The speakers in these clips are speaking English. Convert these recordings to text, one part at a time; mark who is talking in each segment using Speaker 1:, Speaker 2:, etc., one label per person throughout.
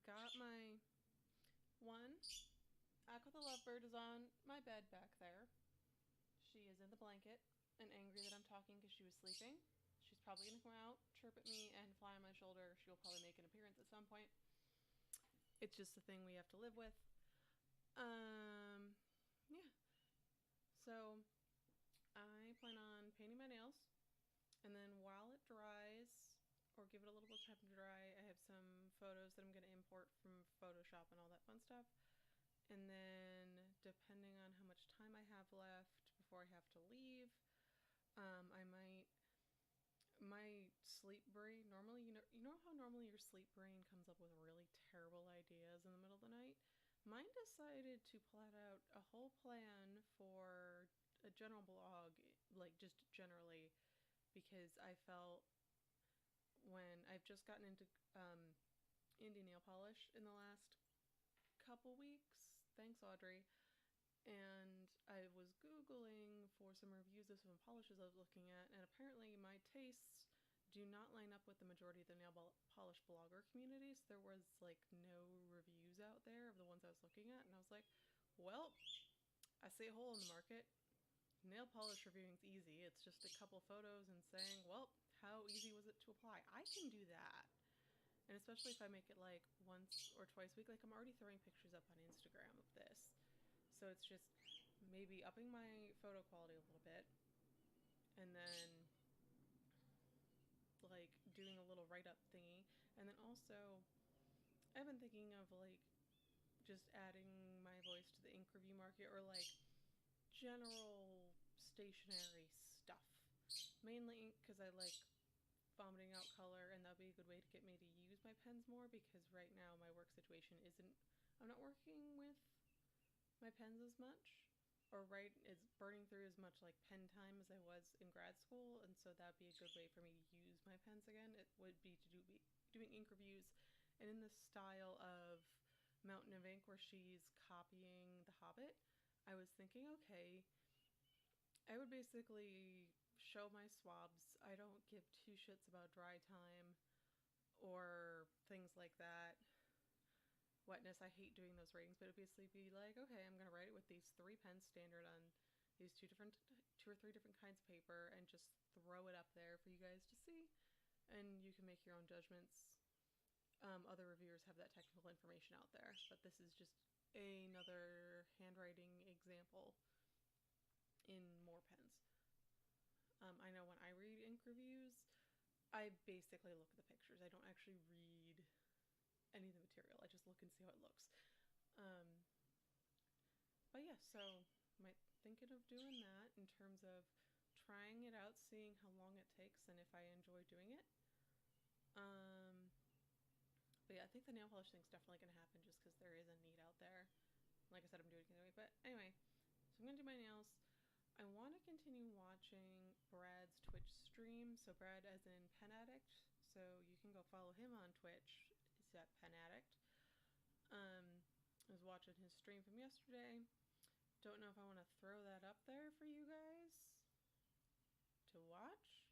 Speaker 1: got my one. Aqua the Lovebird is on my bed back there. She is in the blanket and angry that I'm talking because she was sleeping. She's probably going to come out, chirp at me, and fly on my shoulder. She'll probably make an appearance at some point. It's just a thing we have to live with. Yeah. So, I plan on painting my nails, and then while it dries, or give it a little bit of time to dry, I have some photos that I'm going to import from Photoshop and all that fun stuff. And then, depending on how much time I have left before I have to leave, I might... My sleep brain, normally, you know how normally your sleep brain comes up with really terrible ideas in the middle of the night? Mine decided to plot out a whole plan for a general blog, like just generally, because I felt when I've just gotten into indie nail polish in the last couple weeks. Thanks, Audrey. And I was Googling for some reviews of some polishes I was looking at, and apparently my tastes do not line up with the majority of the nail polish blogger communities. There was like no reviews out there of the ones I was looking at, and I was like, well, I see a hole in the market. Nail polish reviewing's easy. It's just a couple photos and saying, well, how easy was it to apply? I can do that. And especially if I make it like once or twice a week, like I'm already throwing pictures up on Instagram of this. So it's just maybe upping my photo quality a little bit, and then like doing a little write-up thingy. And then also I've been thinking of like just adding my voice to the ink review market, or like general stationery stuff. Mainly ink, because I like vomiting out color, and that'd be a good way to get me to use my pens more, because right now my work situation isn't... I'm not working with my pens as much, or it's burning through as much like pen time as I was in grad school, and so that'd be a good way for me to use my pens again. It would be to doing ink reviews, and in the style of Mountain of Ink, where she's copying The Hobbit. I was thinking, okay, I would basically show my swabs. I don't give two shits about dry time or things like that. Wetness, I hate doing those ratings, but it'd basically be like, okay, I'm going to write it with these 3 pens standard on these two or three different kinds of paper, and just throw it up there for you guys to see, and you can make your own judgments. Other reviewers have that technical information out there, but this is just another handwriting example in more pens. I know when I read ink reviews, I basically look at the pictures. I don't actually read any of the material. I just look and see how it looks. But yeah, so might thinking of doing that in terms of trying it out, seeing how long it takes and if I enjoy doing it. But yeah, I think the nail polish thing's definitely going to happen just because there is a need out there. Like I said, I'm doing it anyway. But anyway, so I'm going to do my nails. I want to continue watching Brad's Twitch stream. So Brad as in Pen Addict. So you can go follow him on Twitch. It's at Pen Addict. I was watching his stream from yesterday. Don't know if I want to throw that up there for you guys to watch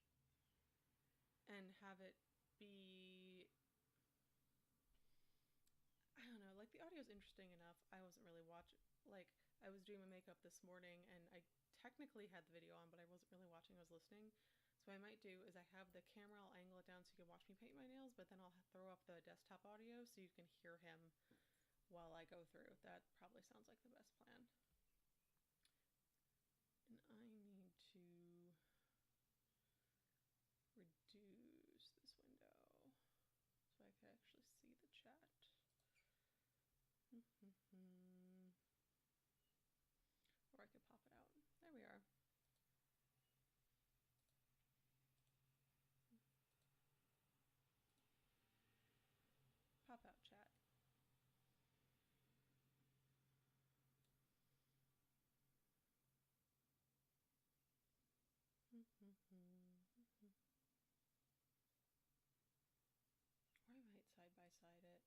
Speaker 1: and have it be... I don't know, like the audio's interesting enough. I wasn't really watching, like I was doing my makeup this morning and I technically had the video on, but I wasn't really watching, I was listening. So what I might do is I have the camera, I'll angle it down so you can watch me paint my nails, but then I'll throw up the desktop audio so you can hear him while I go through. That probably sounds like the best plan. And I need to reduce this window so I can actually see the chat. Or I could pop it out. There we are. Pop out chat. Or I might side by side it.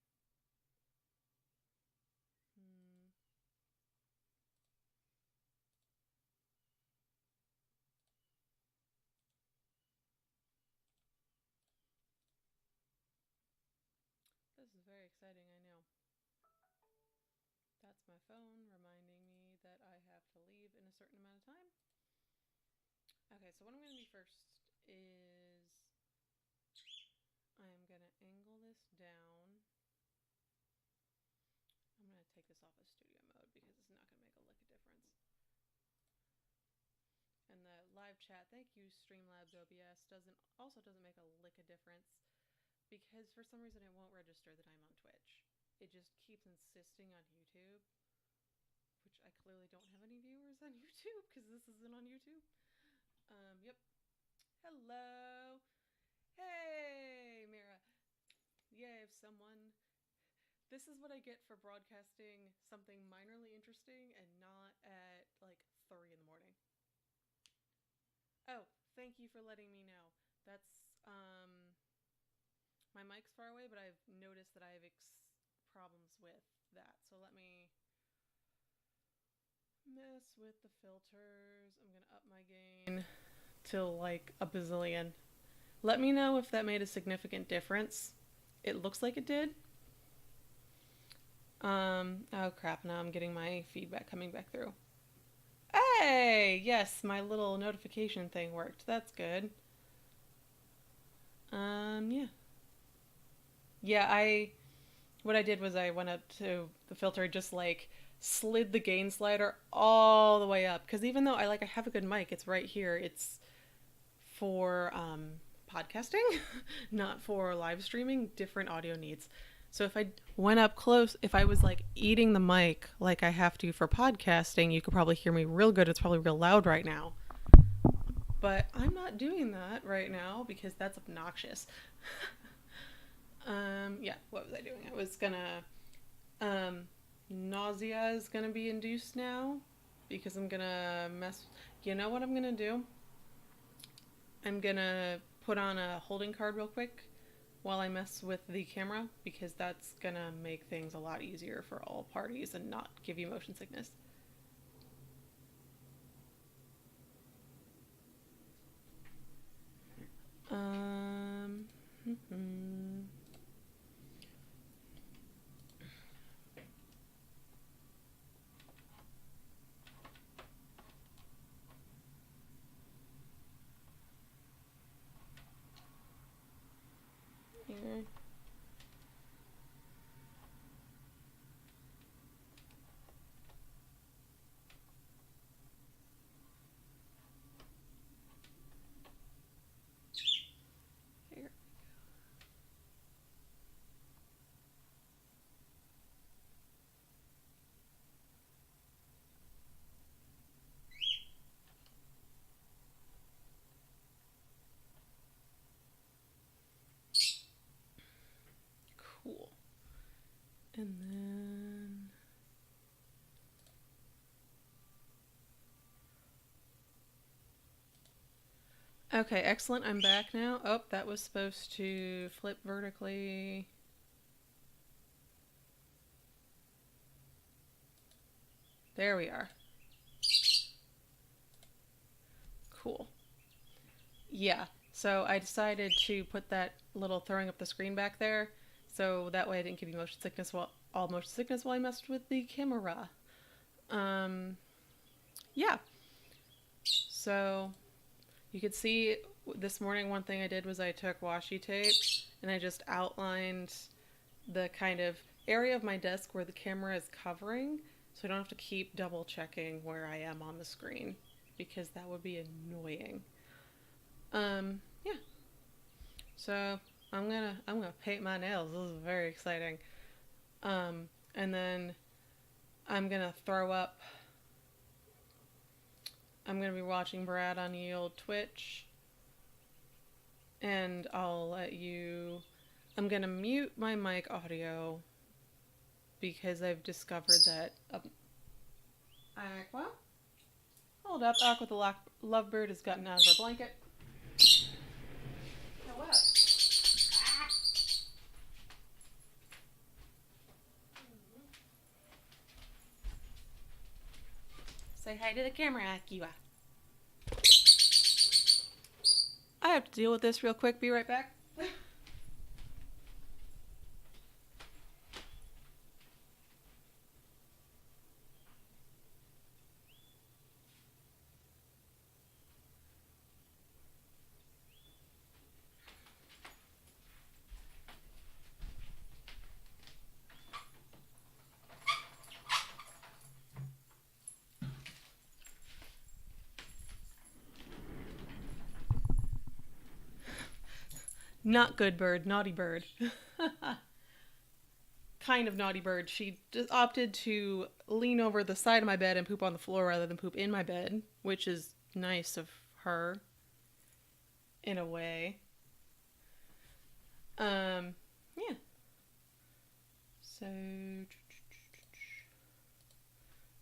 Speaker 1: This is very exciting, I know. that's my phone reminding me that I have to leave in a certain amount of time. Okay, so what I'm going to do first is I'm going to angle this down. I'm going to take this off of studio mode because it's not going to make a lick of difference. And the live chat, thank you Streamlabs OBS, also doesn't make a lick of difference because for some reason it won't register that I'm on Twitch. It just keeps insisting on YouTube, which I clearly don't have any viewers on YouTube because this isn't on YouTube. Yep. Hello. Hey, Mira. Yay, if someone... This is what I get for broadcasting something minorly interesting and not at like 3 in the morning. Oh, thank you for letting me know. That's, my mic's far away, but I've noticed that I have problems with that. So let me mess with the filters. I'm gonna up my gain till like a bazillion. Let me know if that made a significant difference. It looks like it did. Oh crap, now I'm getting my feedback coming back through. Hey! Yes, my little notification thing worked. That's good. Yeah. Yeah, what I did was I went up to the filter, just like slid the gain slider all the way up. Because even though I have a good mic, it's right here. It's for podcasting, not for live streaming, different audio needs. So if I went up close, if I was like eating the mic like I have to for podcasting, you could probably hear me real good. It's probably real loud right now. But I'm not doing that right now because that's obnoxious. Yeah, what was I doing? I was gonna, nausea is gonna be induced now because I'm gonna you know what I'm gonna do? I'm gonna put on a holding card real quick while I mess with the camera because that's gonna make things a lot easier for all parties and not give you motion sickness. Here. Here. Cool. And then okay, excellent. I'm back now. Oh, that was supposed to flip vertically. There we are. Cool. Yeah, so I decided to put that little throwing up the screen back there, so that way I didn't give you motion sickness while I messed with the camera. Yeah. So you could see this morning one thing I did was I took washi tape and I just outlined the kind of area of my desk where the camera is covering, so I don't have to keep double checking where I am on the screen because that would be annoying. Yeah. So I'm gonna paint my nails. This is very exciting. And then I'm gonna throw up. I'm gonna be watching Brad on the old Twitch, and I'll let you. I'm gonna mute my mic audio because I've discovered that. Aqua, hold up. Aqua the lovebird has gotten out of her blanket. Oh, what? Say hi to the camera, Aqua. I have to deal with this real quick. Be right back. Not good bird, naughty bird. Kind of naughty bird. She just opted to lean over the side of my bed and poop on the floor rather than poop in my bed, which is nice of her in a way. Yeah. So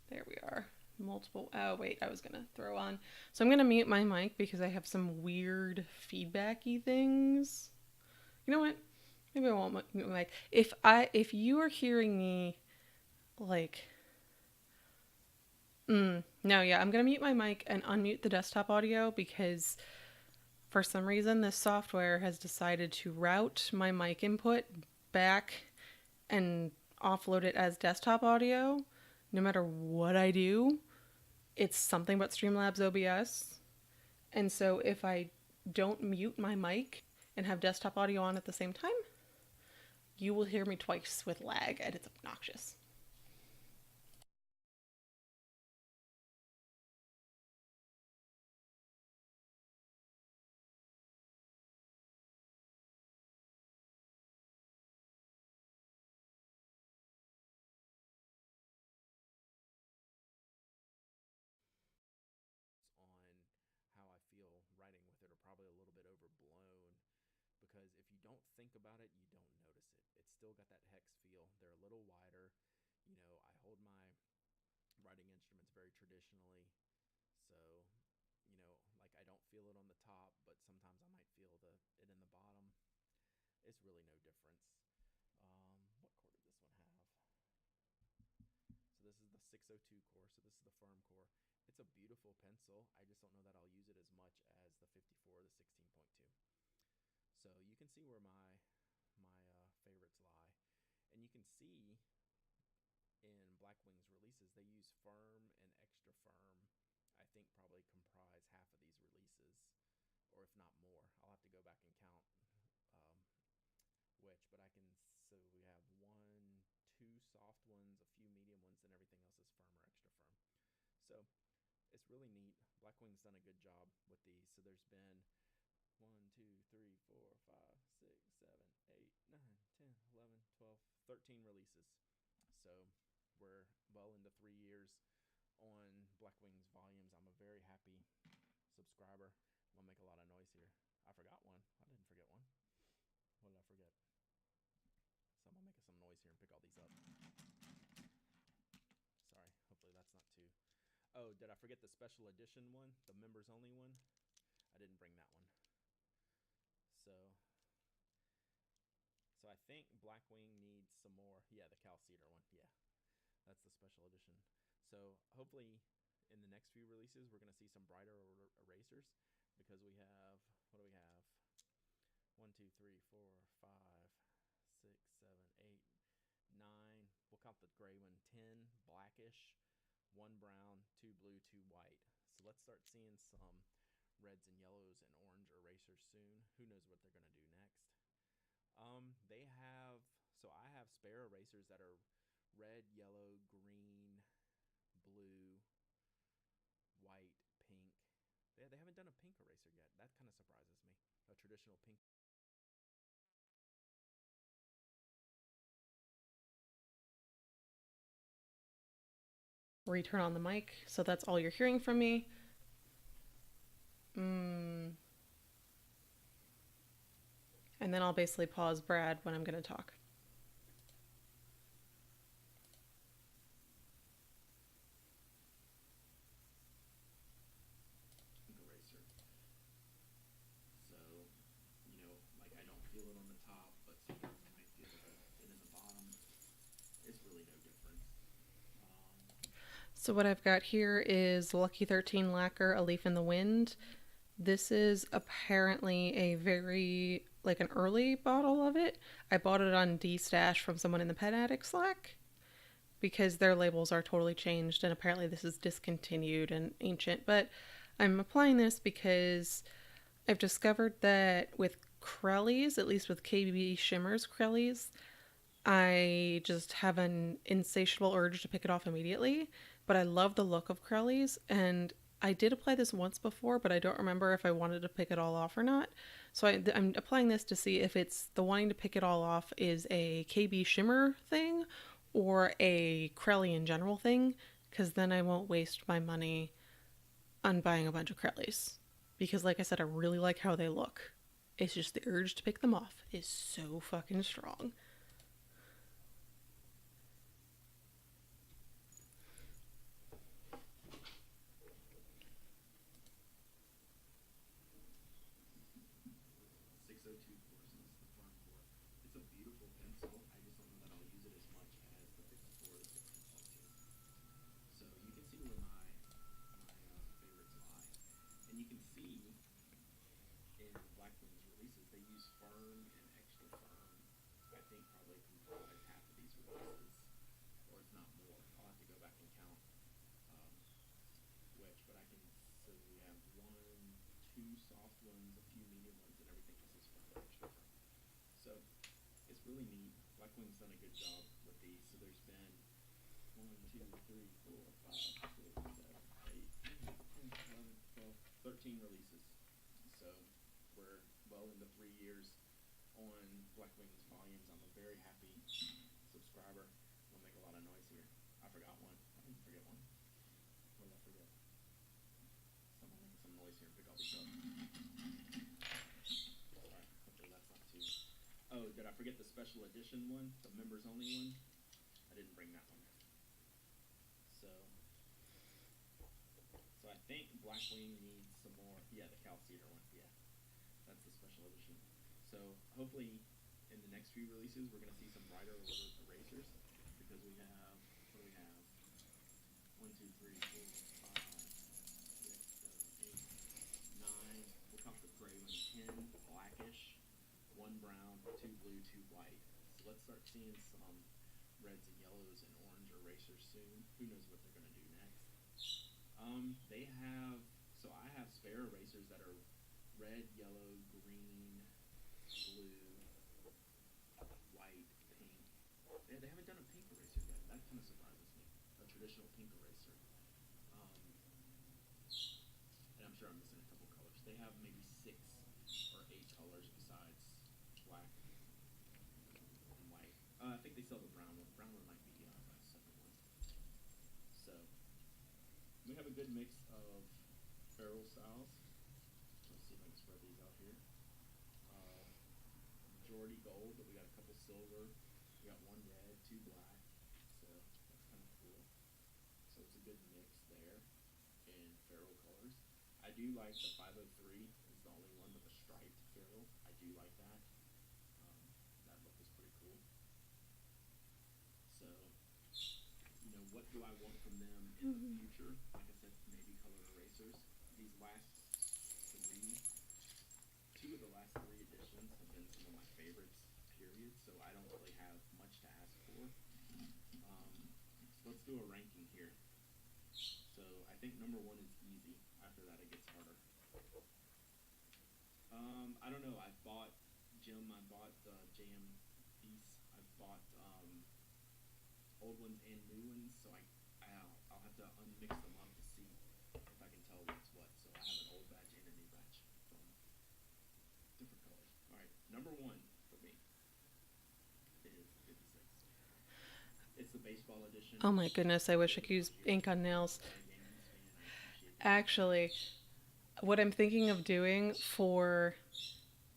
Speaker 1: there we are. Multiple. Oh, wait, I was going to throw on. So I'm going to mute my mic because I have some weird feedbacky things. You know what? Maybe I won't mute my mic. If you are hearing me, like, no, yeah, I'm going to mute my mic and unmute the desktop audio because for some reason this software has decided to route my mic input back and offload it as desktop audio. No matter what I do, it's something but Streamlabs OBS. And so if I don't mute my mic and have desktop audio on at the same time, you will hear me twice with lag, and it's obnoxious.
Speaker 2: On how I feel writing with it are probably a little bit overblown because if you don't think about it, you don't notice it. It's still got that hex feel. They're a little wider. You know, I hold my writing instruments very traditionally. So, you know, like I don't feel it on the top, but sometimes I might feel it in the bottom. It's really no difference. What core does this one have? So this is the 602 core. So this is the firm core. It's a beautiful pencil. I just don't know that I'll use it as much as the 54 or the 16.2. So you can see where my favorites lie, and you can see in Blackwing's releases they use firm and extra firm. I think probably comprise half of these releases, or if not more. I'll have to go back and count um, which, but I can. So we have one, two soft ones, a few medium ones, and everything else is firm or extra firm. So it's really neat. Blackwing's done a good job with these. So there's been 13 releases. So we're well into 3 years on Blackwing's volumes. I'm a very happy subscriber. I'm gonna make a lot of noise here. I forgot one. I didn't forget one. What did I forget? So I'm gonna make some noise here and pick all these up. Sorry. Hopefully that's not too. Oh, did I forget the special edition one? The members only one? I didn't bring that one. So I think Blackwing needs some more. Yeah, the Cal Cedar one. Yeah, that's the special edition. So hopefully in the next few releases we're gonna see some brighter erasers because we have, what do we have? 1, 2, 3, 4, 5, 6, 7, 8, 9. We'll count the gray one. 10 blackish, 1 brown, 2 blue, 2 white. So let's start seeing some reds and yellows and orange erasers soon. Who knows what they're gonna do next? They have, so I have spare erasers that are red, yellow, green, blue, white, pink. They haven't done a pink eraser yet. That kind of surprises me. A traditional pink.
Speaker 1: Return on the mic, so that's all you're hearing from me. And then I'll basically pause Brad when I'm going to talk.
Speaker 2: Eraser. So, you know, like I don't feel it on the top, but sometimes I might feel it in the bottom. It's really no difference.
Speaker 1: So what I've got here is Lucky 13 Lacquer A Leaf in the Wind. This is apparently a very, like an early bottle of it. I bought it on D-Stash from someone in the Pet Addict Slack because their labels are totally changed and apparently this is discontinued and ancient. But I'm applying this because I've discovered that with Crellies, at least with KBShimmer's Crellies, I just have an insatiable urge to pick it off immediately. But I love the look of Crellies, and I did apply this once before, but I don't remember if I wanted to pick it all off or not. So I'm applying this to see if it's the wanting to pick it all off is a KBShimmer thing or a Clearly in general thing, because then I won't waste my money on buying a bunch of Clearlys. Because, like I said, I really like how they look. It's just the urge to pick them off is so fucking strong.
Speaker 2: Really neat. Blackwing's done a good job with these. So there's been 1, 2, 3, 4, 5, 6, 7, 8, 9, 10, 11, 12, 13 releases. So we're well into 3 years on Blackwing's volumes. I'm a very happy subscriber. We'll make a lot of noise here. I forgot one. I didn't forget one. What did I forget? Someone making some noise here and pick all these up. Alright, hopefully that's not too... Oh, did I forget the special edition one? The members only one? I didn't bring that one. So I think Blackwing needs some more. Yeah, the Cal Cedar one. Yeah, that's the special edition. So hopefully in the next few releases we're going to see some brighter erasers, because we have, what do we have? 1, 2, 3, 4, 5, 6, 7, 8, 9. We'll count the gray one, 10, blackish, 1 brown, 2 blue, 2 white. So let's start seeing some reds and yellows and orange erasers soon. Who knows what they're going to do next. They have, so I have spare erasers that are red, yellow, green, blue, white, pink. They haven't done a pink eraser yet. That kind of surprises me. A traditional pink eraser. And I'm sure I'm missing a couple colors. They have maybe 6 or 8 colors besides black and white. I think they sell the brown one. Brown one might be a separate one. So we have a good mix of ferrule styles. Let's see if I can spread these out here. Majority gold, but we got a couple silver. We got 1 red, 2 black. So that's kind of cool. So it's a good mix there in ferrule colors. I do like the 503. It's the only one with a striped ferrule. I do like that. That look is pretty cool. So, you know, what do I want from them in the future? Like I said, maybe color erasers. These last 3, 2 of the last 3 editions have been some of my favorites, period. So I don't really have much to ask for. So let's do a ranking here. So I think number 1 is easy. After that, it gets harder. I don't know. I bought JM Beast. I've bought old ones and new ones. So I'll have to unmix them up to see if I can tell what's what. So I have an old batch and a new batch from different colors. All right, number 1 for me is 56. It's the baseball edition.
Speaker 1: Oh my goodness, I wish I could use ink on nails. Actually, what I'm thinking of doing for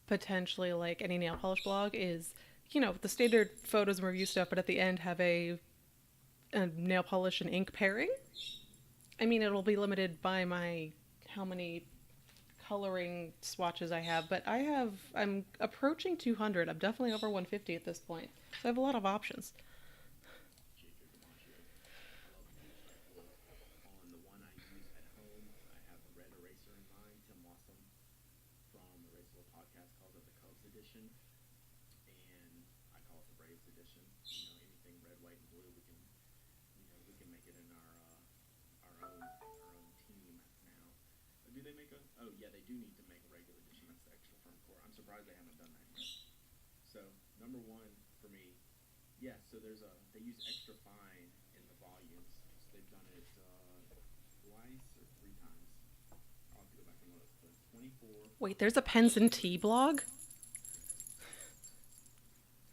Speaker 1: potentially like any nail polish blog is, you know, the standard photos and review stuff, but at the end have a nail polish and ink pairing. I mean, it'll be limited by how many coloring swatches I have, but I'm approaching 200. I'm definitely over 150 at this point. So I have a lot of options.
Speaker 2: Do they make a... Oh, yeah, they do need to make a regular edition. That's the extra firm core. I'm surprised they haven't done that yet. So, number 1 for me, yeah, so they use extra fine in the volumes. So they've done it twice or 3 times. go back and look. So 24.
Speaker 1: Wait, there's a Pens and Tea blog?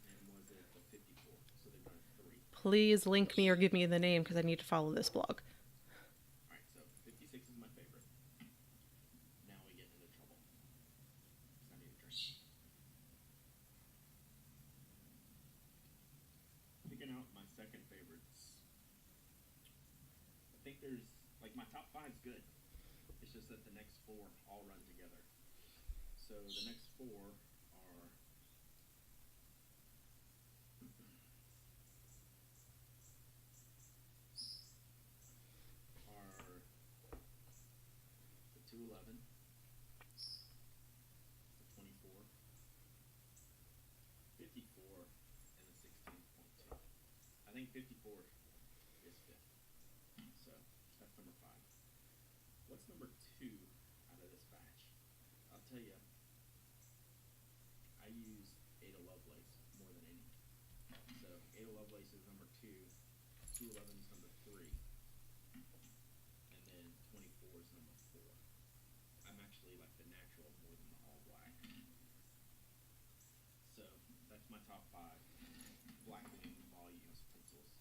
Speaker 2: And was it the 54? So they run 3.
Speaker 1: Please link me or give me the name because I need to follow this blog.
Speaker 2: Alright, so 56 is my favorite. Now we get into trouble. I need a drink. Picking out my second favorites. I think there's, like, my top 5's good. It's just that the next 4 all run together. So the next 4 are the 211, the 24, 54, and the 16.2. I think 54 is 5th. So that's number 5. What's number 2 out of this batch? I'll tell you, I use Ada Lovelace more than any. So Ada Lovelace is number 2, 211 is number 3, and then 24 is number 4. I'm actually like the natural more than the all black. So that's my top 5 Blackwing volumes pencils.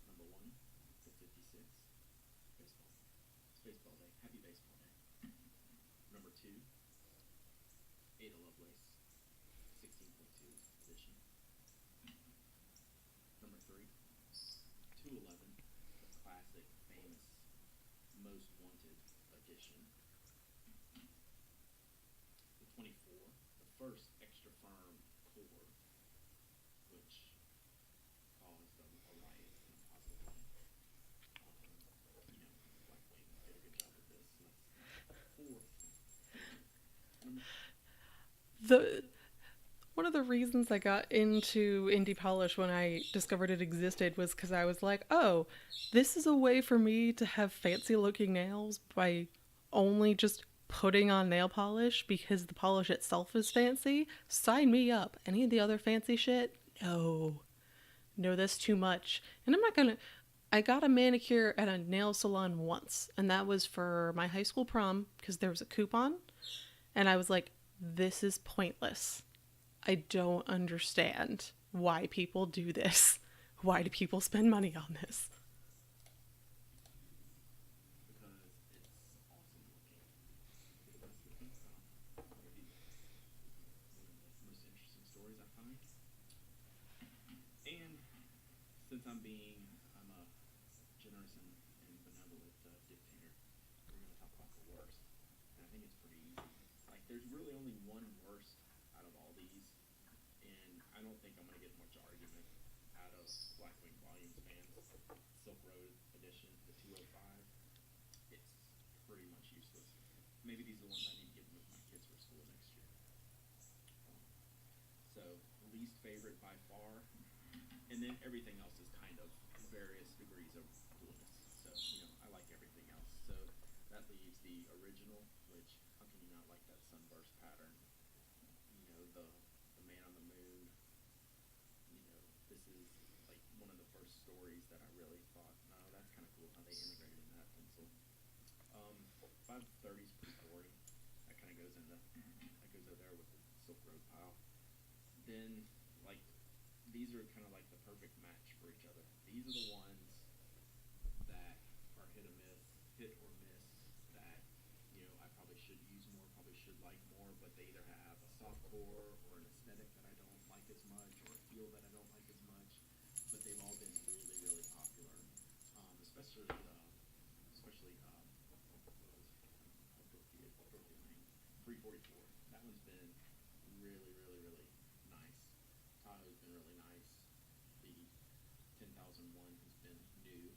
Speaker 2: Number 1, the 56, baseball. It's baseball day. Happy baseball day. Number 2, Ada Lovelace, 16.2 edition. Number 3, 211, the classic, famous, most wanted edition. The 24, the first extra firm core, which caused a riot in a positive way. Blackwing did a good job with this. So that's 4th.
Speaker 1: One of the reasons I got into indie polish when I discovered it existed was because I was like, oh, this is a way for me to have fancy looking nails by only just putting on nail polish because the polish itself is fancy. Sign me up. Any of the other fancy shit? No, that's too much. And I got a manicure at a nail salon once, and that was for my high school prom because there was a coupon. And I was like, this is pointless. I don't understand why people do this. Why do people spend money on this?
Speaker 2: Because it's awesome looking. The best looking stuff. Maybe one of the most interesting stories I find. And since I'm a generous and benevolent dictator, we're going to talk about the worst. And I think it's pretty easy. Like, there's really only one worst out of all these, and I don't think I'm going to get much argument out of Blackwing Volumes fans. Silk Road edition, the 205, it's pretty much useless. Maybe these are the ones I need to get with my kids for school next year. So, least favorite by far, and then everything else is kind of various degrees of coolness. So, I like everything else. So, that leaves the original, which, how can you not like that sunburst pattern? The man on the moon. This is like one of the first stories that I really thought, no, that's kind of cool how they integrated in that pencil. 530 is pretty boring. That kind of goes over there with the Silk Road pile. Then, like, these are kind of like the perfect match for each other. These are the ones that are hit or miss, that, I probably should use more, probably should like more, but they either have a soft core or an aesthetic that I don't like as much, or a feel that I don't like as much, but they've all been really, really popular, especially Dorothy Lane, 344. That one's been really, really, really nice. Tahoe's been really nice. The 10,001 has been new,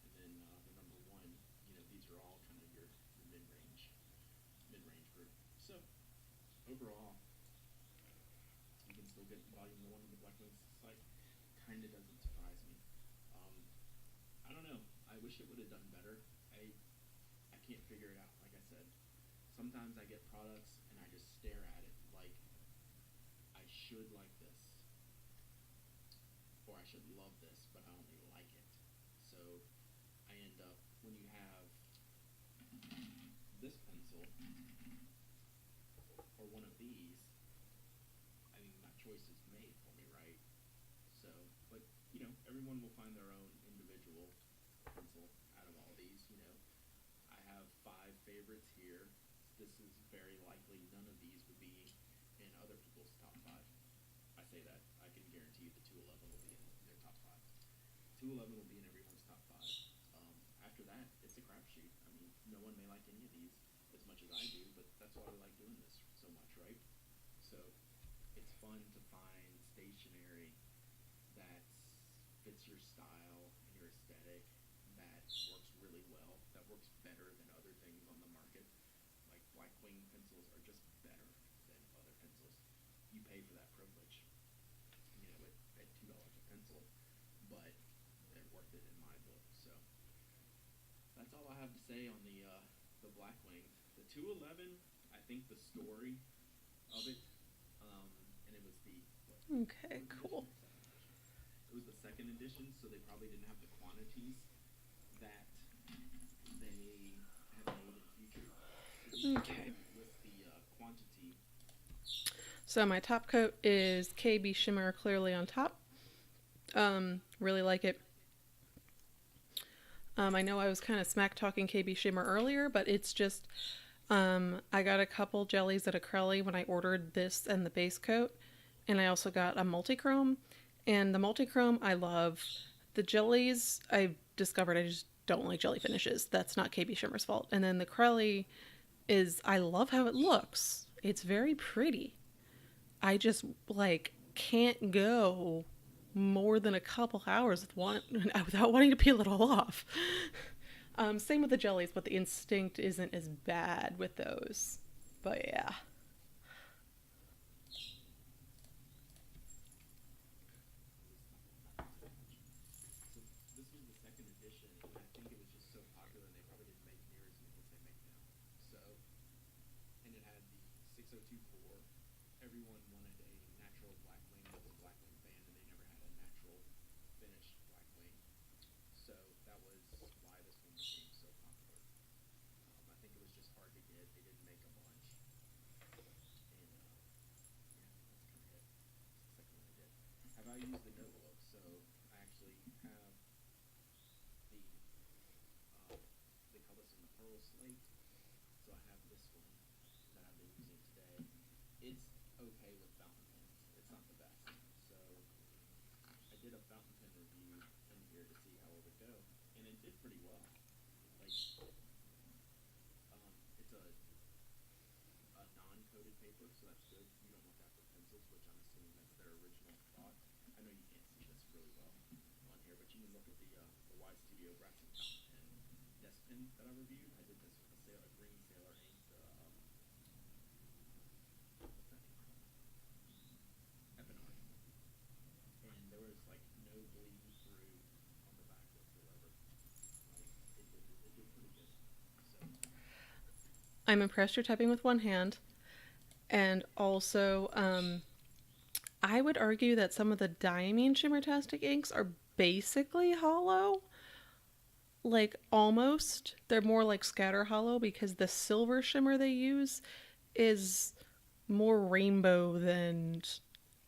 Speaker 2: and then the number 1. These are all kind of your mid-range group. So overall, you can still get volume 1 on the Blackwing site. Kind of doesn't surprise me. I don't know. I wish it would have done better. I can't figure it out. Like I said, sometimes I get products and I just stare at it like I should like this, or I should love this, but I only like it. So I end up, when you have this pencil, choices made for me, right? So, but everyone will find their own individual pencil out of all these. I have 5 favorites here. This is very likely none of these would be in other people's top 5. I say that. I can guarantee you the 211 will be in their top 5. 211 will be in everyone's top 5. After that, it's a crapshoot. I mean, no one may like any of these as much as I do, but that's why we like doing this so much, right? So it's fun to find stationery that fits your style and your aesthetic, that works really well, that works better than other things on the market. Like black wing pencils are just better than other pencils. You pay for that privilege, at $2 a pencil, but they're worth it in my book. So that's all I have to say on the black wing. The 211, I think the story of it, and it was
Speaker 1: Okay, cool.
Speaker 2: It was the 2nd edition, so they probably didn't have the quantities that they have made in the future.
Speaker 1: Okay.
Speaker 2: With the quantity.
Speaker 1: So my top coat is KBShimmer Clearly on top. Really like it. I know I was kind of smack talking KBShimmer earlier, but it's just I got a couple jellies at Acryli when I ordered this and the base coat, and I also got a multichrome. And the multichrome I love. The jellies I've discovered I just don't like jelly finishes. That's not KBShimmer's fault. And then the Acryli I love how it looks. It's very pretty. I just can't go more than a couple hours without wanting to peel it all off. Same with the jellies, but the instinct isn't as bad with those. But yeah.
Speaker 2: Everyone wanted a natural black wing with a black wing fan, and they never had a natural finished black wing. So that was why this one became so popular. I think it was just hard to get. They didn't make a bunch. And yeah, that's kind of it. That's the second one I did. Have I used the Notebook? So I actually have they call this in the Pearl Slate. So I have this one that I've been using today. It's okay with fountain pens. It's not the best. So I did a fountain pen review in here to see how it would go, and it did pretty well. It's a non-coated paper, so that's good. You don't want that for pencils, which I'm assuming that's their original thought. I know you can't see this really well on here, but you can look at the Y Studio Brass and Fountain Pen desk pen that I reviewed. I did this with a green Sailor ink. And there was no bleed through on the back whatsoever. It did pretty good. So
Speaker 1: I'm impressed you're typing with one hand. And also, I would argue that some of the diamine Shimmertastic inks are basically hollow. Almost. They're more like scatter hollow because the silver shimmer they use is more rainbow than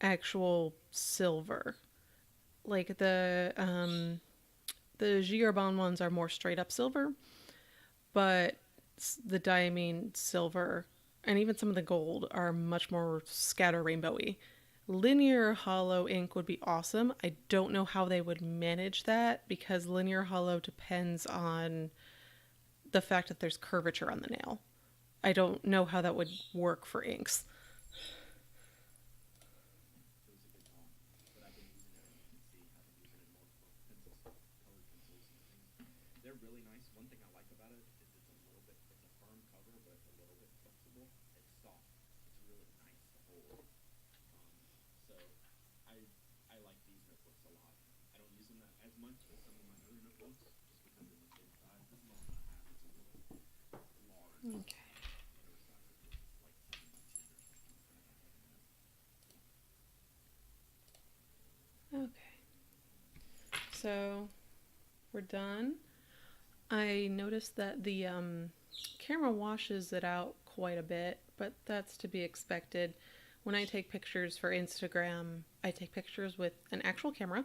Speaker 1: actual silver. The Giarbon ones are more straight up silver, but the diamine silver and even some of the gold are much more scatter rainbowy. Linear hollow ink would be awesome. I don't know how they would manage that because linear hollow depends on the fact that there's curvature on the nail. I don't know how that would work for inks.
Speaker 2: They're really nice. One thing I like about it is it's a firm cover, but a little bit flexible. It's soft. It's really nice to hold. So I like these notebooks a lot. I don't use them as much as some of my other notebooks, just because they're the same size. This is all that I have. It's a little large.
Speaker 1: Okay. Okay. So we're done. I noticed that the camera washes it out quite a bit, but that's to be expected. when I take pictures for Instagram, I take pictures with an actual camera.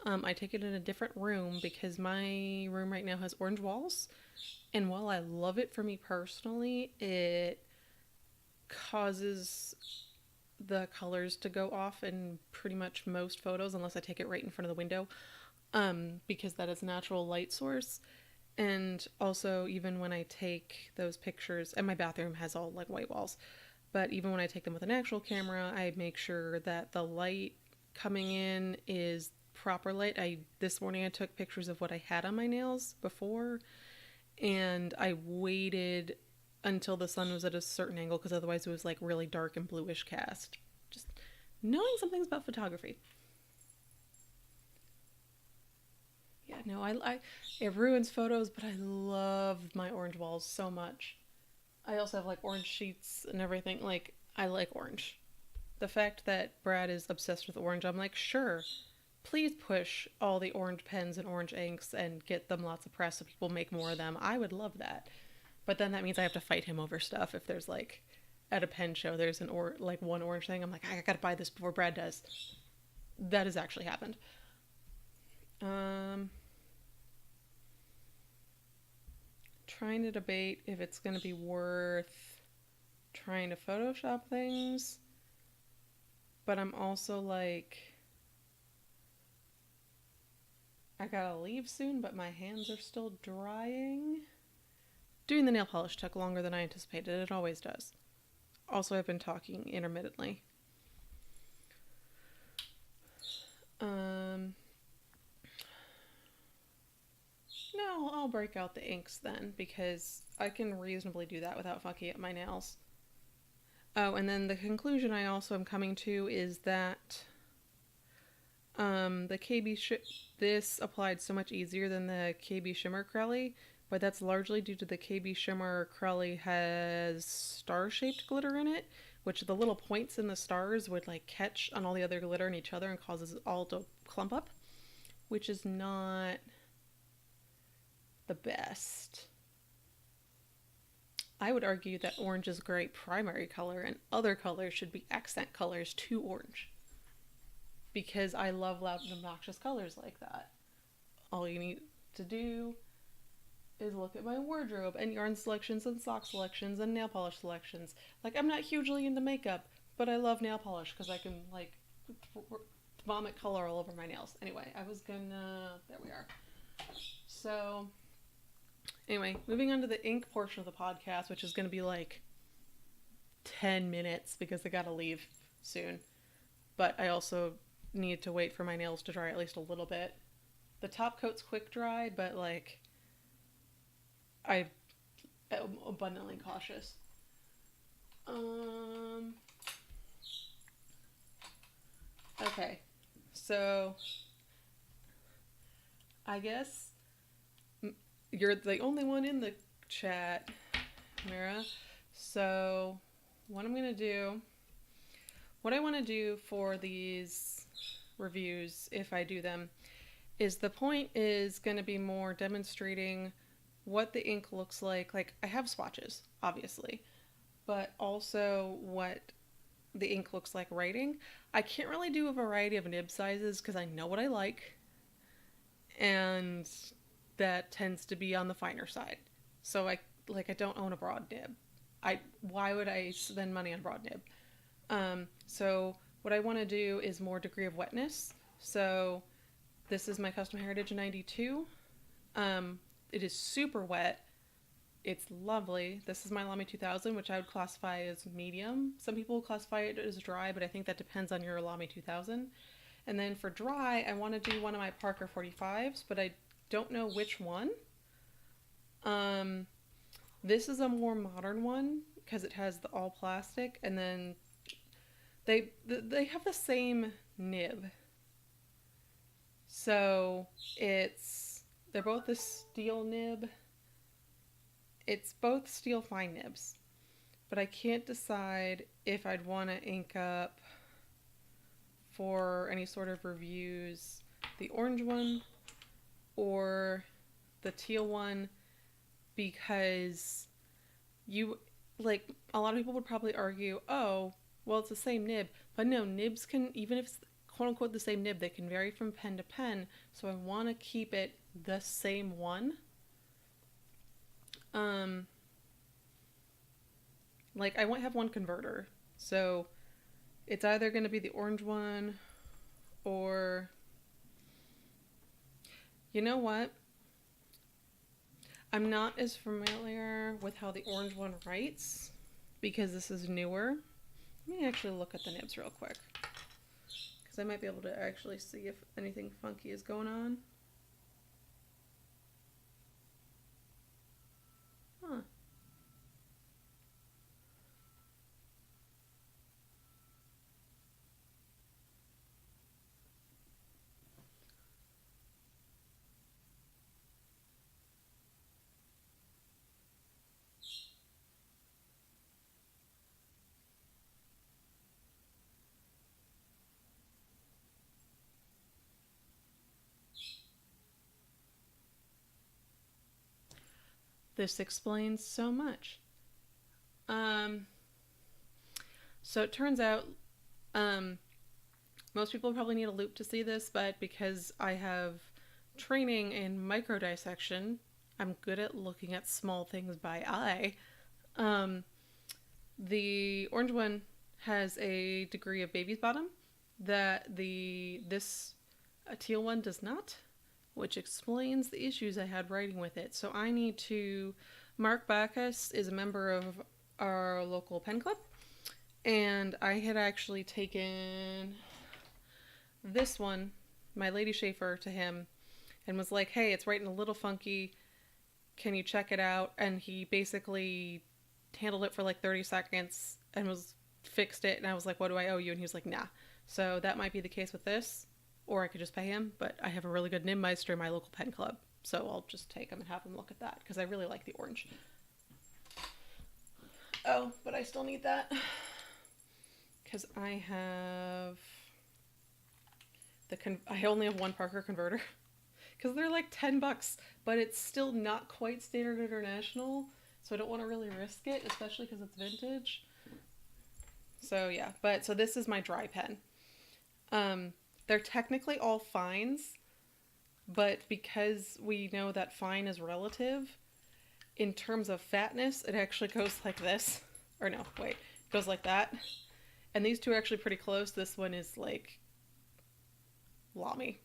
Speaker 1: I take it in a different room because my room right now has orange walls. And while I love it for me personally, it causes the colors to go off in pretty much most photos unless I take it right in front of the window, because that is a natural light source. And also, even when I take those pictures, and my bathroom has all like white walls, but even when I take them with an actual camera, I make sure that the light coming in is proper light. This morning I took pictures of what I had on my nails before, and I waited until the sun was at a certain angle because otherwise it was like really dark and bluish cast. Just knowing some things about photography. Yeah, no, it ruins photos, but I love my orange walls so much. I also have like orange sheets and everything. Like, I like orange. The fact that Brad is obsessed with orange, I'm like, sure, please push all the orange pens and orange inks and get them lots of press so people make more of them. I would love that. But then that means I have to fight him over stuff. If there's like at a pen show, there's one orange thing, I'm like, I gotta buy this before Brad does. That has actually happened. Trying to debate if it's gonna be worth trying to Photoshop things, but I'm also like, I gotta leave soon, but my hands are still drying. Doing the nail polish took longer than I anticipated. It always does. Also, I've been talking intermittently. No, I'll break out the inks then, because I can reasonably do that without fucking up my nails. Oh, and then the conclusion I also am coming to is that this applied so much easier than the KBShimmer Clearly, but that's largely due to the KBShimmer Clearly has star-shaped glitter in it, which the little points in the stars would like catch on all the other glitter in each other and causes it all to clump up, which is not the best. I would argue that orange is a great primary color and other colors should be accent colors to orange, because I love loud and obnoxious colors like that. All you need to do is look at my wardrobe and yarn selections and sock selections and nail polish selections. Like, I'm not hugely into makeup, but I love nail polish because I can like vomit color all over my nails. Anyway, there we are. So anyway, moving on to the ink portion of the podcast, which is going to be like 10 minutes because I gotta leave soon. But I also need to wait for my nails to dry at least a little bit. The top coat's quick dry, but like, I am abundantly cautious. Okay, so I guess you're the only one in the chat, Mira. So what I want to do for these reviews, if I do them, is the point is going to be more demonstrating what the ink looks like. Like, I have swatches, obviously, but also what the ink looks like writing. I can't really do a variety of nib sizes because I know what I like, and that tends to be on the finer side. So I don't own a broad nib. Why would I spend money on a broad nib? So what I want to do is more degree of wetness. So this is my Custom Heritage 92. It is super wet. It's lovely. This is my Lamy 2000, which I would classify as medium. Some people classify it as dry, but I think that depends on your Lamy 2000. And then for dry, I want to do one of my Parker 45s, but I don't know which one. This is a more modern one because it has the all plastic, and then they have the same nib. So they're both a steel nib. It's both steel fine nibs, but I can't decide if I'd want to ink up for any sort of reviews the orange one or the teal one, because a lot of people would probably argue, oh, well, it's the same nib, but no, nibs can, even if it's quote unquote the same nib, they can vary from pen to pen. So I want to keep it the same one. Like I won't have one converter, so it's either going to be the orange one or, you know what? I'm not as familiar with how the orange one writes because this is newer. Let me actually look at the nibs real quick because I might be able to actually see if anything funky is going on. Huh. This explains so much. So it turns out, most people probably need a loop to see this, but because I have training in micro dissection, I'm good at looking at small things by eye. The orange one has a degree of baby's bottom that this teal one does not, which explains the issues I had writing with it. So I need to, Mark Bacchus is a member of our local pen club, and I had actually taken this one, my Lady Schaefer, to him and was like, hey, it's writing a little funky. Can you check it out? And he basically handled it for like 30 seconds and fixed it. And I was like, what do I owe you? And he was like, nah. So that might be the case with this, or I could just pay him. But I have a really good nibmeister in my local pen club, so I'll just take him and have him look at that because I really like the orange. Oh, but I still need that because I have I only have one Parker converter because they're like $10, but it's still not quite standard international, so I don't want to really risk it, especially because it's vintage. So yeah, so this is my dry pen. They're technically all fines, but because we know that fine is relative, in terms of fatness, it actually goes like this. Or no, wait, it goes like that. And these two are actually pretty close. This one is like Lamy.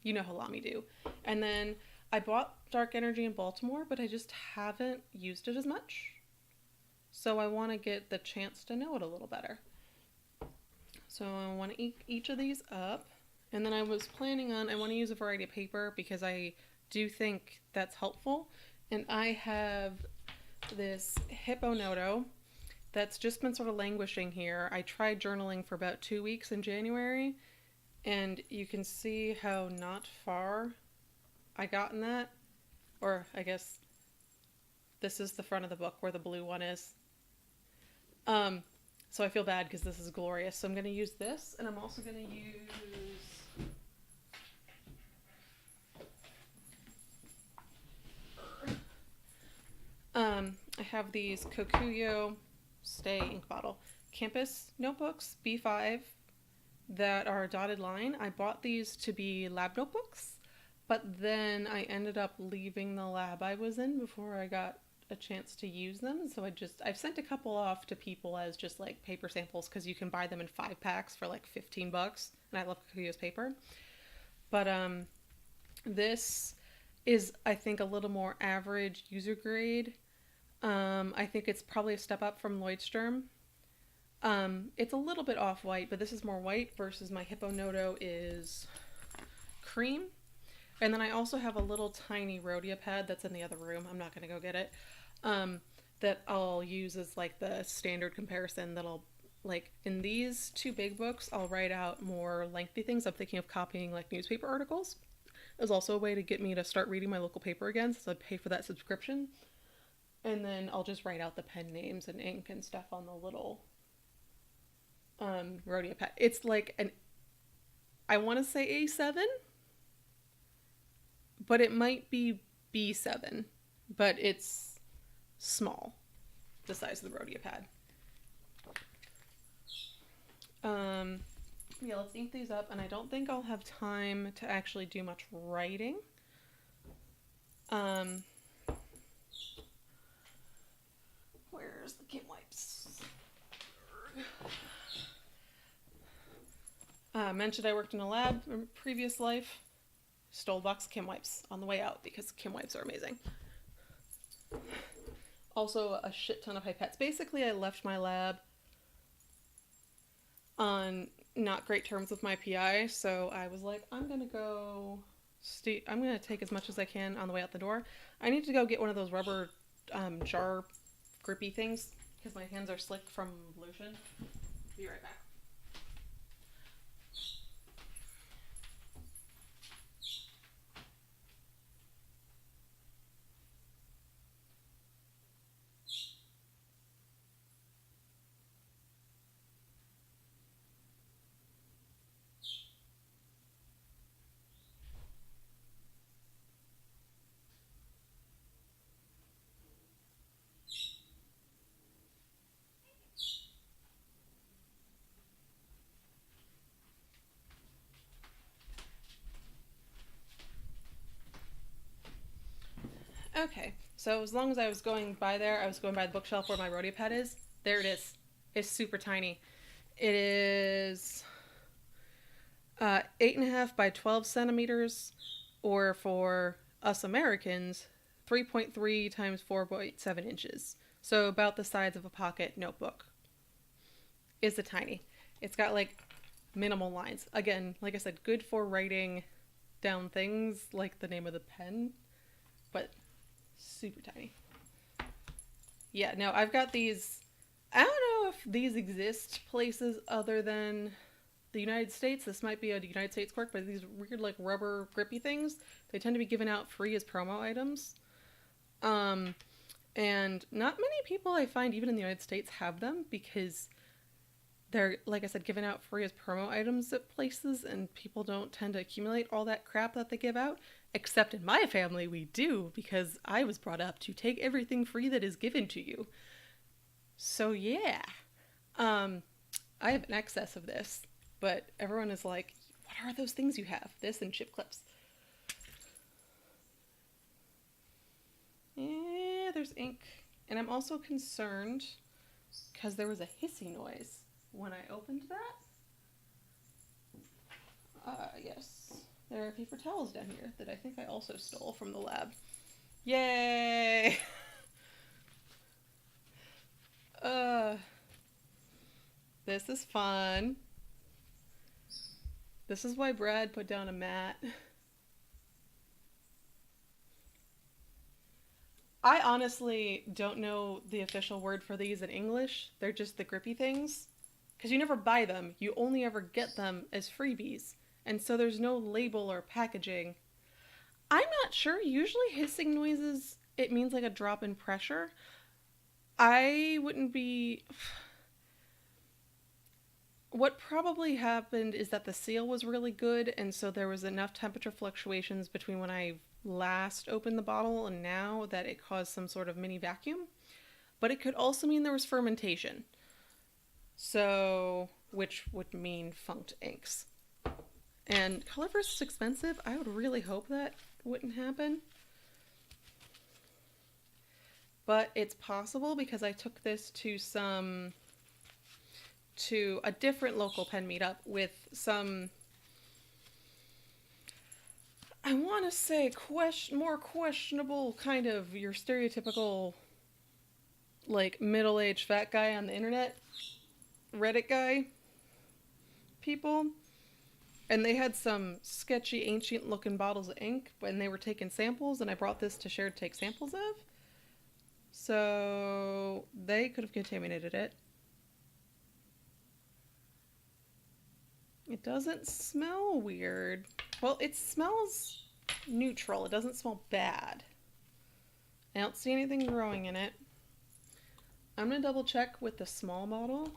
Speaker 1: You know how Lamy do. And then I bought Dark Energy in Baltimore, but I just haven't used it as much. So I want to get the chance to know it a little better. So I want to ink each of these up. And then I was planning on, I want to use a variety of paper because I do think that's helpful. And I have this Hippo Noto that's just been sort of languishing here. I tried journaling for about 2 weeks in January, and you can see how not far I got in that. Or I guess this is the front of the book where the blue one is. So I feel bad because this is glorious. So I'm going to use this, and I'm also going to use I have these Kokuyo ink bottle Campus notebooks B5 that are a dotted line. I bought these to be lab notebooks, but then I ended up leaving the lab I was in before I got a chance to use them. So I've sent a couple off to people as just like paper samples because you can buy them in 5 packs for like $15, and I love Kokuyo's paper. But this is, I think, a little more average user grade. I think it's probably a step up from Lloydstrom. It's a little bit off-white, but this is more white versus my Hippo Noto is cream. And then I also have a little tiny Rhodia pad that's in the other room. I'm not going to go get it. That I'll use as like the standard comparison that I'll, like in these 2 big books, I'll write out more lengthy things. I'm thinking of copying like newspaper articles. It's also a way to get me to start reading my local paper again, so I pay for that subscription. And then I'll just write out the pen names and ink and stuff on the little Rhodia pad. It's like I want to say A7, but it might be B7, but it's small, the size of the Rhodia pad. Yeah, let's ink these up, and I don't think I'll have time to actually do much writing. Where's the Kim wipes? Mentioned I worked in a lab in a previous life. Stole a box of Kim wipes on the way out because Kim wipes are amazing. Also, a shit ton of pipettes. Basically, I left my lab on not great terms with my PI, so I was like, I'm gonna take as much as I can on the way out the door. I need to go get one of those rubber jar grippy things because my hands are slick from lotion. Be right back. Okay, so as long as I was going by there, I was going by the bookshelf where my Rhodia pad is. There it is. It's super tiny. It is 8.5 by 12 centimeters, or for us Americans, 3.3 times 4.7 inches. So about the size of a pocket notebook. Is it tiny? It's got like minimal lines. Again, like I said, good for writing down things like the name of the pen, but super tiny. Yeah, no, I've got these. I don't know if these exist places other than the United States. This might be a United States quirk, but these weird like rubber grippy things, they tend to be given out free as promo items. And not many people I find even in the United States have them because they're, like I said, given out free as promo items at places, and people don't tend to accumulate all that crap that they give out. Except in my family, we do, because I was brought up to take everything free that is given to you. So yeah, I have an excess of this, but everyone is like, what are those things you have? This and chip clips. Yeah, there's ink. And I'm also concerned because there was a hissy noise when I opened that. Yes. There are paper towels down here that I think I also stole from the lab. Yay! This is fun. This is why Brad put down a mat. I honestly don't know the official word for these in English. They're just the grippy things. Because you never buy them. You only ever get them as freebies. And so there's no label or packaging. I'm not sure. Usually hissing noises, it means like a drop in pressure. I wouldn't be... What probably happened is that the seal was really good, and so there was enough temperature fluctuations between when I last opened the bottle and now that it caused some sort of mini vacuum. But it could also mean there was fermentation. So, which would mean funked inks. And Colorverse is expensive. I would really hope that wouldn't happen. But it's possible because I took this to a different local pen meetup with some, I want to say, more questionable kind of your stereotypical like middle-aged fat guy on the internet, Reddit guy people. And they had some sketchy, ancient-looking bottles of ink, and they were taking samples, and I brought this to share to take samples of. So they could have contaminated it. It doesn't smell weird. Well, it smells neutral. It doesn't smell bad. I don't see anything growing in it. I'm going to double check with the small bottle,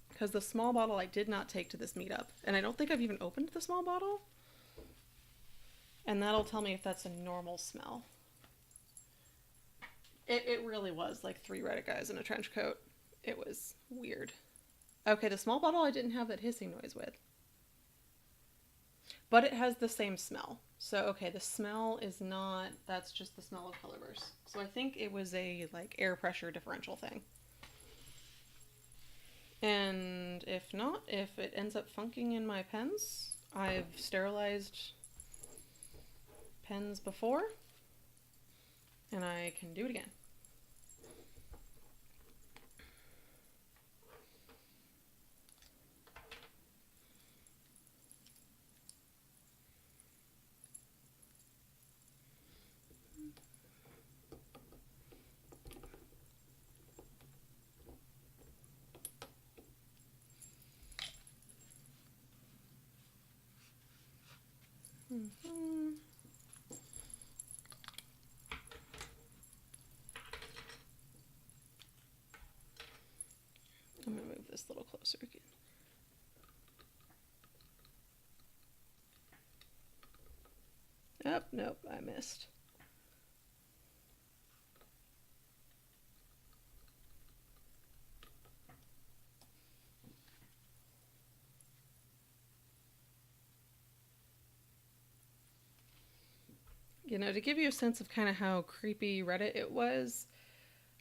Speaker 1: because the small bottle I did not take to this meetup. And I don't think I've even opened the small bottle. And that'll tell me if that's a normal smell. It really was like 3 Reddit guys in a trench coat. It was weird. Okay, the small bottle I didn't have that hissing noise with. But it has the same smell. So, okay, the smell is not, that's just the smell of Colorverse. So I think it was a, like, air pressure differential thing. And if not, if it ends up funking in my pens, I've sterilized pens before, and I can do it again. Mm-hmm. I'm going to move this a little closer again. Oh, nope, I missed. You know, to give you a sense of kind of how creepy Reddit it was,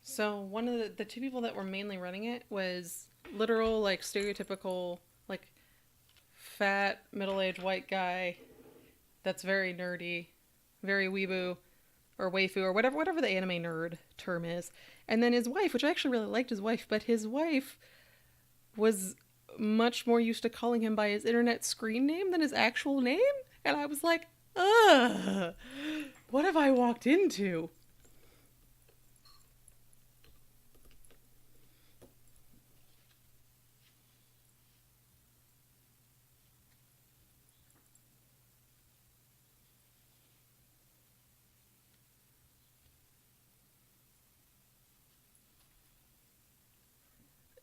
Speaker 1: so one of the two people that were mainly running it was literal, like, stereotypical, like, fat, middle-aged white guy that's very nerdy, very weeboo, or waifu, or whatever the anime nerd term is. And then his wife, which I actually really liked his wife, but his wife was much more used to calling him by his internet screen name than his actual name. And I was like, ugh, what have I walked into?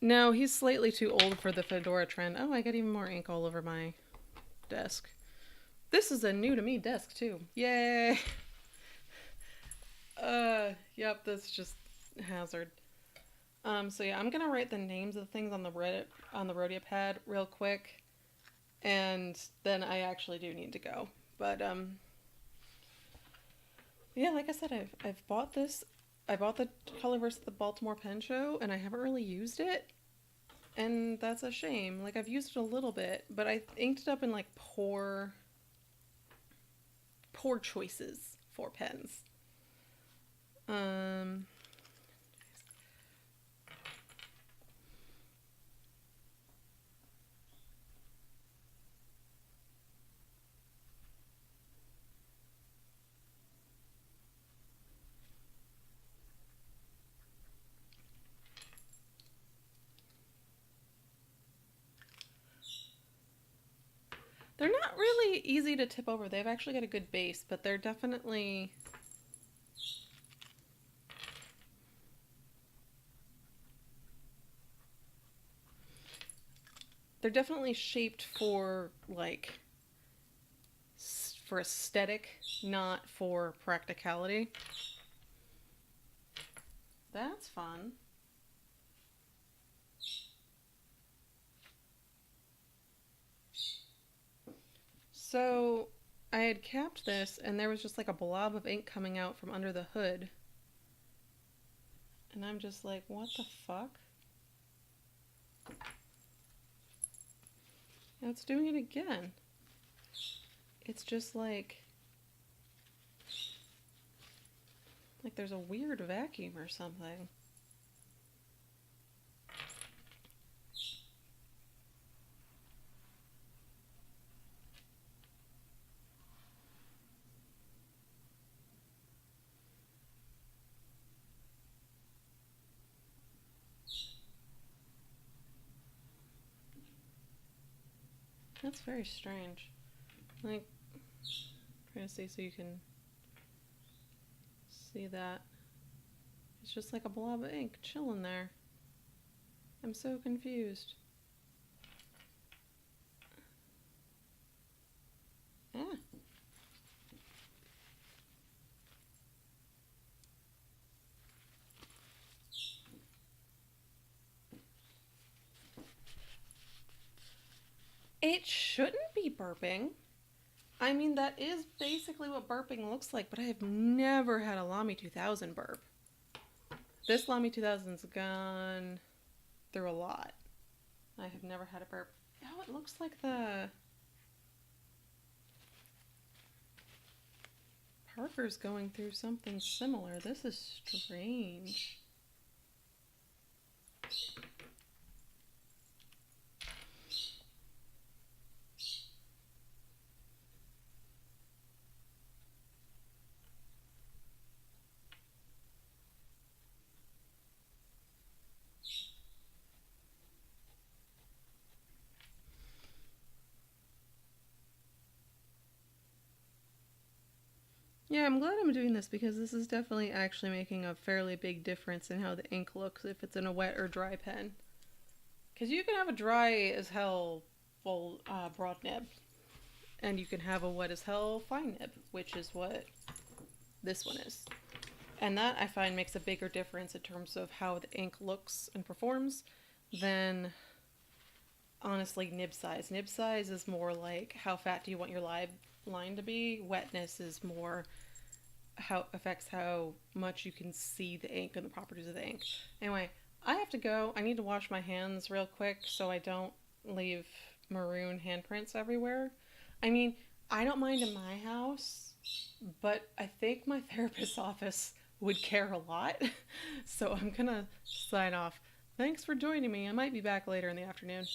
Speaker 1: No, he's slightly too old for the fedora trend. Oh, I got even more ink all over my desk. This is a new to me desk too. Yay! Yep, that's just hazard. So yeah, I'm gonna write the names of the things on the Rhodia pad real quick, and then I actually do need to go. But yeah, like I said, I've bought this. I bought the Colorverse at the Baltimore Pen Show, and I haven't really used it, and that's a shame. Like, I've used it a little bit, but I inked it up in like poor choices for pens. They're not really easy to tip over. They've actually got a good base, but they're definitely... They're definitely shaped for, like, for aesthetic, not for practicality. That's fun. So I had capped this, and there was just like a blob of ink coming out from under the hood. And I'm just like, what the fuck? Now it's doing it again. It's just like there's a weird vacuum or something. That's very strange. Like, trying to see so you can see that. It's just like a blob of ink chilling there. I'm so confused. Ah. It shouldn't be burping. I mean, that is basically what burping looks like, but I have never had a Lamy 2000 burp. This Lamy 2000's gone through a lot. I have never had a burp. Oh, it looks like the Parker's going through something similar. This is strange. Yeah, I'm glad I'm doing this because this is definitely actually making a fairly big difference in how the ink looks if it's in a wet or dry pen. Because you can have a dry as hell full broad nib, and you can have a wet as hell fine nib, which is what this one is. And that I find makes a bigger difference in terms of how the ink looks and performs than honestly nib size. Nib size is more like how fat do you want your line to be. Wetness is more how affects how much you can see the ink and the properties of the ink. Anyway, I have to go. I need to wash my hands real quick so I don't leave maroon handprints everywhere. I mean, I don't mind in my house, but I think my therapist's office would care a lot. So I'm gonna sign off. Thanks for joining me. I might be back later in the afternoon.